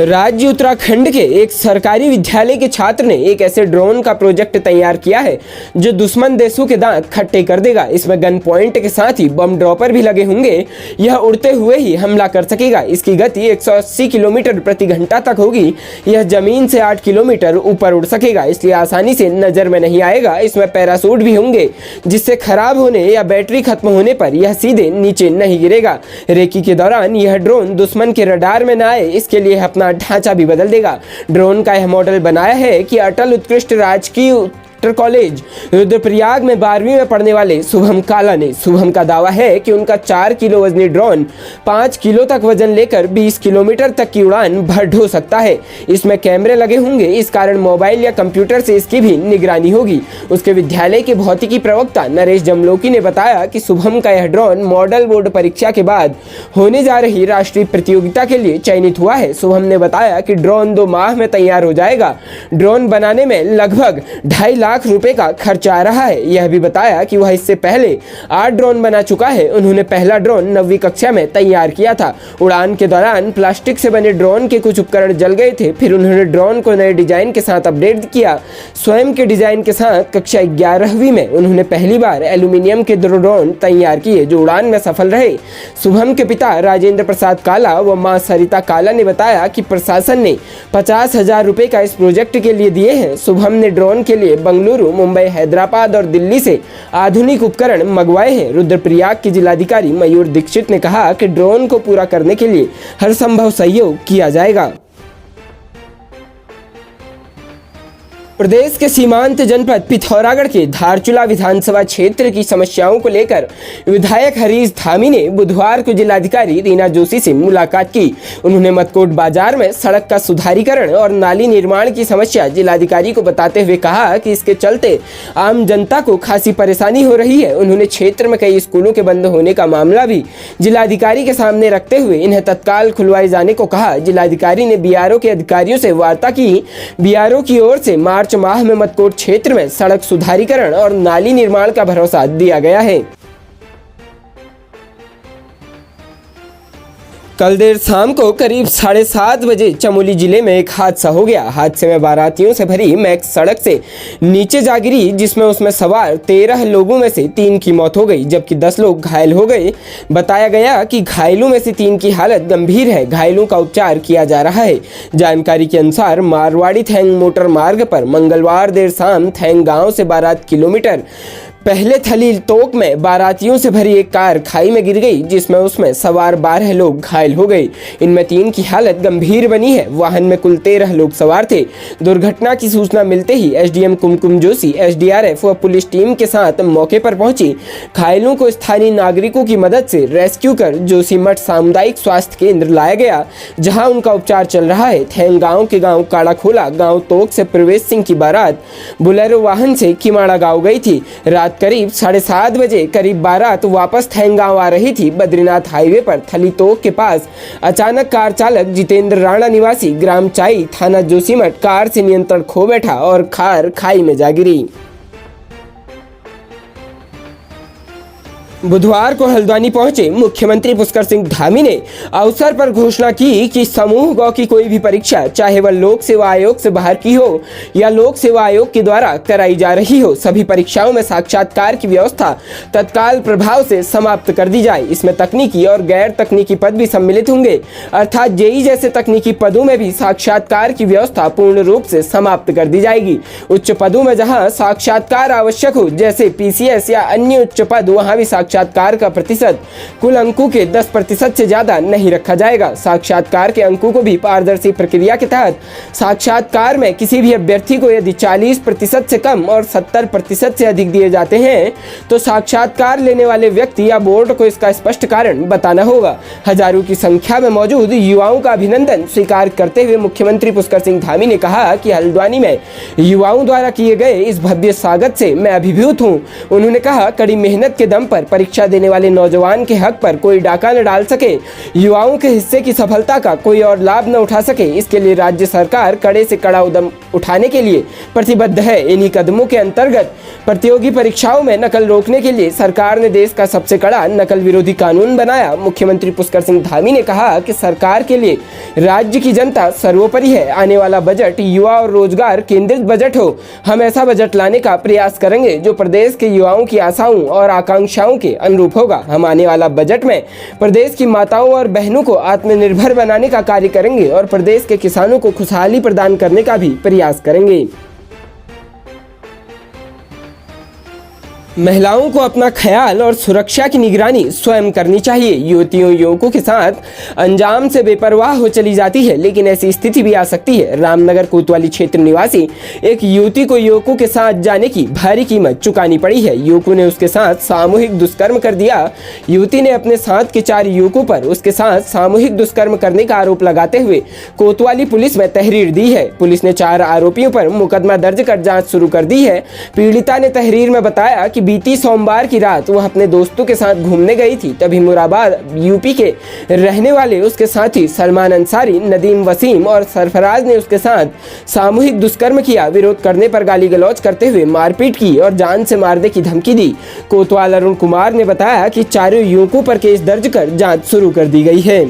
राज्य उत्तराखंड के एक सरकारी विद्यालय के छात्र ने एक ऐसे ड्रोन का प्रोजेक्ट तैयार किया है जो दुश्मन देशों के दांत खट्टे कर देगा। इसमें गन पॉइंट के साथ ही बम ड्रॉपर भी लगे होंगे। यह उड़ते हुए ही हमला कर सकेगा। इसकी गति 180 किलोमीटर प्रति घंटा तक होगी। यह जमीन से 8 किलोमीटर ऊपर उड़ सकेगा, इसलिए आसानी से नजर में नहीं आएगा। इसमें पैरासूट भी होंगे जिससे खराब होने या बैटरी खत्म होने पर यह सीधे नीचे नहीं गिरेगा। रेकी के दौरान यह ड्रोन दुश्मन के रडार में न आए, इसके लिए अपना ढांचा भी बदल देगा। ड्रोन का यह मॉडल बनाया है कि अटल उत्कृष्ट राजकीय कॉलेज रुद्रप्रयाग में 12वीं में पढ़ने वाले शुभम काला ने। शुभम का दावा है कि उनका 4 किलो वजनी ड्रोन 5 किलो तक वजन लेकर 20 किलोमीटर तक की उड़ान भर ढो सकता है। इसमें कैमरे लगे होंगे, इस कारण मोबाइल या कंप्यूटर से इसकी भी निगरानी होगी। उसके विद्यालय के भौतिकी प्रवक्ता नरेश जमलोकी ने बताया कि शुभम का यह ड्रोन मॉडल बोर्ड परीक्षा के बाद होने जा रही राष्ट्रीय प्रतियोगिता के लिए चयनित हुआ है। शुभम ने बताया कि ड्रोन 2 माह में तैयार हो जाएगा। ड्रोन बनाने में लगभग 2.5 लाख रुपए का खर्च आ रहा है। यह भी बताया कि वह इससे पहले 8 ड्रोन बना चुका है। उन्होंने पहला ड्रोन 9वीं कक्षा में तैयार किया था। उड़ान के दौरान प्लास्टिक से बने ड्रोन के कुछ उपकरण जल गए थे। फिर उन्होंने ड्रोन को नए डिजाइन के साथ अपडेट किया। स्वयं के डिजाइन के साथ कक्षा 11वीं में उन्होंने पहली बार एल्यूमिनियम के ड्रोन तैयार किए जो उड़ान में सफल रहे। शुभम के पिता राजेंद्र प्रसाद काला व मां सरिता काला ने बताया कि प्रशासन ने 50,000 रुपए का इस प्रोजेक्ट के लिए दिए हैं। शुभम ने ड्रोन के लिए बेंगलुरु, मुंबई, हैदराबाद और दिल्ली से आधुनिक उपकरण मंगवाए हैं। रुद्रप्रयाग के जिलाधिकारी मयूर दीक्षित ने कहा कि ड्रोन को पूरा करने के लिए हर संभव सहयोग किया जाएगा। प्रदेश के सीमांत जनपद पिथौरागढ़ के धारचूला विधानसभा क्षेत्र की समस्याओं को लेकर विधायक हरीश धामी ने बुधवार को जिलाधिकारी रीना जोशी से मुलाकात की। उन्होंने मटकोट बाजार में सड़क का सुधारीकरण और नाली निर्माण की समस्या जिलाधिकारी को बताते हुए कहा कि इसके चलते आम जनता को खासी परेशानी हो रही है। उन्होंने क्षेत्र में कई स्कूलों के बंद होने का मामला भी जिलाधिकारी के सामने रखते हुए इन्हें तत्काल खुलवाए जाने को कहा। जिलाधिकारी ने बीआरओ के अधिकारियों से वार्ता की। बीआरओ की ओर से मार्च माह में मटकोट क्षेत्र में सड़क सुधारीकरण और नाली निर्माण का भरोसा दिया गया है। कल देर शाम को करीब 7:30 बजे चमोली जिले में एक हादसा हो गया। हादसे में बारातियों से भरी मैक्स सड़क से नीचे जा गिरी, जिसमें उसमें सवार 13 लोगों में से 3 की मौत हो गई जबकि 10 लोग घायल हो गए। बताया गया कि घायलों में से 3 की हालत गंभीर है। घायलों का उपचार किया जा रहा है। जानकारी के अनुसार मारवाड़ी थैंग मोटर मार्ग पर मंगलवार देर शाम थैंग गाँव से 12 किलोमीटर पहले थली तोक में बारातियों से भरी एक कार खाई में गिर गई, जिसमें उसमें सवार 12 लोग घायल हो गए। इनमें 3 की हालत गंभीर बनी है। वाहन में कुल 13 लोग सवार थे। दुर्घटना की सूचना मिलते ही एसडीएम कुमकुम जोशी, एसडीआरएफ व पुलिस टीम के साथ मौके पर पहुंची। घायलों को स्थानीय नागरिकों की मदद से रेस्क्यू कर जोशीमठ सामुदायिक स्वास्थ्य केंद्र लाया गया, जहाँ उनका उपचार चल रहा है। थैंग गाँव के गाँव काड़ाखोला गाँव तोक से प्रवेश सिंह की बारात बुलेरो वाहन से किमाड़ा गाँव गई थी। करीब 7:30 बजे करीब बारात वापस थैंग गाँव आ रही थी। बद्रीनाथ हाईवे पर थली तोक के पास अचानक कार चालक जितेंद्र राणा निवासी ग्राम चाई थाना जोशीमठ कार से नियंत्रण खो बैठा और कार खाई में जा गिरी। बुधवार को हल्द्वानी पहुंचे मुख्यमंत्री पुष्कर सिंह धामी ने अवसर पर घोषणा की कि समूह गौ की कोई भी परीक्षा, चाहे वह लोक सेवा आयोग से बाहर की हो या लोक सेवा आयोग के द्वारा कराई जा रही हो, सभी परीक्षाओं में साक्षात्कार की व्यवस्था तत्काल प्रभाव से समाप्त कर दी जाए। इसमें तकनीकी और गैर तकनीकी पद भी सम्मिलित होंगे, अर्थात जेई जैसे तकनीकी पदों में भी साक्षात्कार की व्यवस्था पूर्ण रूप से समाप्त कर दी जाएगी। उच्च पदों में जहाँ साक्षात्कार आवश्यक हो, जैसे पीसीएस या अन्य उच्च पद, वहाँ भी साक्षात्कार का प्रतिशत कुल अंकों के 10% से ज्यादा नहीं रखा जाएगा। साक्षात्कार के अंकों को भी पारदर्शी प्रक्रिया के तहत साक्षात्कार में किसी भी अभ्यर्थी को यदि 40% से कम और 70% से अधिक दिए जाते हैं तो साक्षात्कार लेने वाले व्यक्ति या बोर्ड को इसका स्पष्ट कारण बताना होगा। हजारों की संख्या में मौजूद युवाओं का अभिनंदन स्वीकार करते हुए मुख्यमंत्री पुष्कर सिंह धामी ने कहा कि हल्द्वानी में युवाओं द्वारा किए गए इस भव्य स्वागत से मैं अभिभूत हूँ। उन्होंने कहा, कड़ी मेहनत के दम पर परीक्षा देने वाले नौजवान के हक पर कोई डाका न डाल सके, युवाओं के हिस्से की सफलता का कोई और लाभ न उठा सके, इसके लिए राज्य सरकार कड़े से कड़ा उद्यम उठाने के लिए प्रतिबद्ध है। इन्हीं कदमों के अंतर्गत प्रतियोगी परीक्षाओं में नकल रोकने के लिए सरकार ने देश का सबसे कड़ा नकल विरोधी कानून बनाया। मुख्यमंत्री पुष्कर सिंह धामी ने कहा कि सरकार के लिए राज्य की जनता सर्वोपरि है। आने वाला बजट युवा और रोजगार केंद्रित बजट हो। हम ऐसा बजट लाने का प्रयास करेंगे जो प्रदेश के युवाओं की आशाओं और आकांक्षाओं के अनुरूप होगा। हम आने वाला बजट में प्रदेश की माताओं और बहनों को आत्मनिर्भर बनाने का कार्य करेंगे और प्रदेश के किसानों को खुशहाली प्रदान करने का भी प्रयास करेंगे। महिलाओं को अपना ख्याल और सुरक्षा की निगरानी स्वयं करनी चाहिए। युवतियों युवकों के साथ अंजाम से बेपरवाह हो चली जाती है, लेकिन ऐसी स्थिति भी आ सकती है। रामनगर कोतवाली क्षेत्र निवासी एक युवती को युवकों के साथ जाने की भारी कीमत चुकानी पड़ी है। युवकों ने उसके साथ सामूहिक दुष्कर्म कर दिया। युवती ने अपने साथ के 4 युवकों पर उसके साथ सामूहिक दुष्कर्म करने का आरोप लगाते हुए कोतवाली पुलिस में तहरीर दी है। पुलिस ने 4 आरोपियों पर मुकदमा दर्ज कर जाँच शुरू कर दी है। पीड़िता ने तहरीर में बताया कि बीती सोमवार की रात वह अपने दोस्तों के साथ घूमने गई थी, तभी मुरादाबाद यूपी के रहने वाले उसके साथी सलमान अंसारी, नदीम वसीम और सरफराज ने उसके साथ सामूहिक दुष्कर्म किया। विरोध करने पर गाली गलौज करते हुए मारपीट की और जान से मारने की धमकी दी। कोतवाल अरुण कुमार ने बताया कि 4 युवकों पर केस दर्ज कर जांच शुरू कर दी गई है।